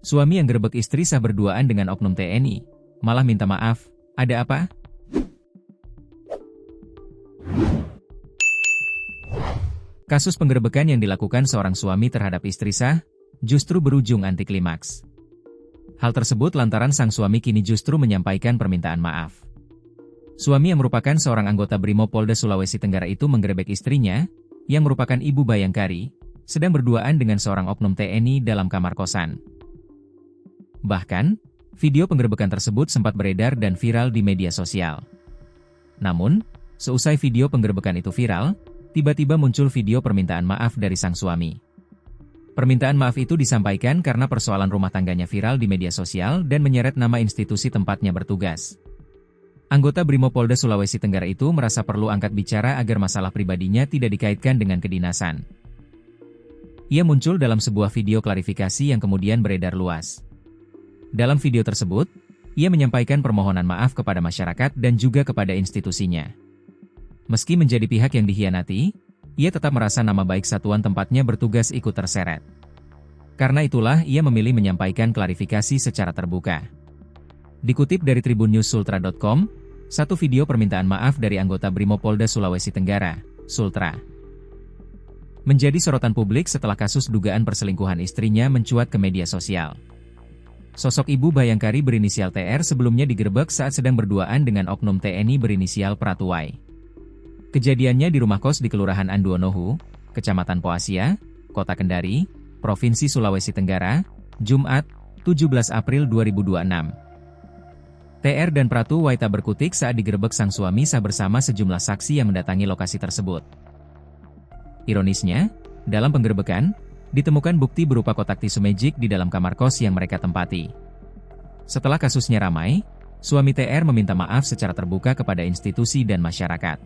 Suami yang gerebek istri sah berduaan dengan oknum TNI, malah minta maaf, ada apa? Kasus penggerebekan yang dilakukan seorang suami terhadap istri sah, justru berujung anti klimaks. Hal tersebut lantaran sang suami kini justru menyampaikan permintaan maaf. Suami yang merupakan seorang anggota Brimopolda Sulawesi Tenggara itu menggerebek istrinya, yang merupakan Ibu Bayangkari, sedang berduaan dengan seorang oknum TNI dalam kamar kosan. Bahkan, video penggerebekan tersebut sempat beredar dan viral di media sosial. Namun, seusai video penggerebekan itu viral, tiba-tiba muncul video permintaan maaf dari sang suami. Permintaan maaf itu disampaikan karena persoalan rumah tangganya viral di media sosial dan menyeret nama institusi tempatnya bertugas. Anggota Brimopolda Sulawesi Tenggara itu merasa perlu angkat bicara agar masalah pribadinya tidak dikaitkan dengan kedinasan. Ia muncul dalam sebuah video klarifikasi yang kemudian beredar luas. Dalam video tersebut, ia menyampaikan permohonan maaf kepada masyarakat dan juga kepada institusinya. Meski menjadi pihak yang dihianati, ia tetap merasa nama baik satuan tempatnya bertugas ikut terseret. Karena itulah ia memilih menyampaikan klarifikasi secara terbuka. Dikutip dari tribunnews.sultra.com, satu video permintaan maaf dari anggota Brimopolda Sulawesi Tenggara, Sultra, menjadi sorotan publik setelah kasus dugaan perselingkuhan istrinya mencuat ke media sosial. Sosok Ibu Bayangkari berinisial TR sebelumnya digerebek saat sedang berduaan dengan oknum TNI berinisial Pratuwai. Kejadiannya di rumah kos di Kelurahan Anduonohu, Kecamatan Poasia, Kota Kendari, Provinsi Sulawesi Tenggara, Jumat, 17 April 2026. TR dan Pratuwai tak berkutik saat digerebek sang suami sah bersama sejumlah saksi yang mendatangi lokasi tersebut. Ironisnya, dalam penggerebekan, ditemukan bukti berupa kotak tisu magic di dalam kamar kos yang mereka tempati. Setelah kasusnya ramai, suami TR meminta maaf secara terbuka kepada institusi dan masyarakat.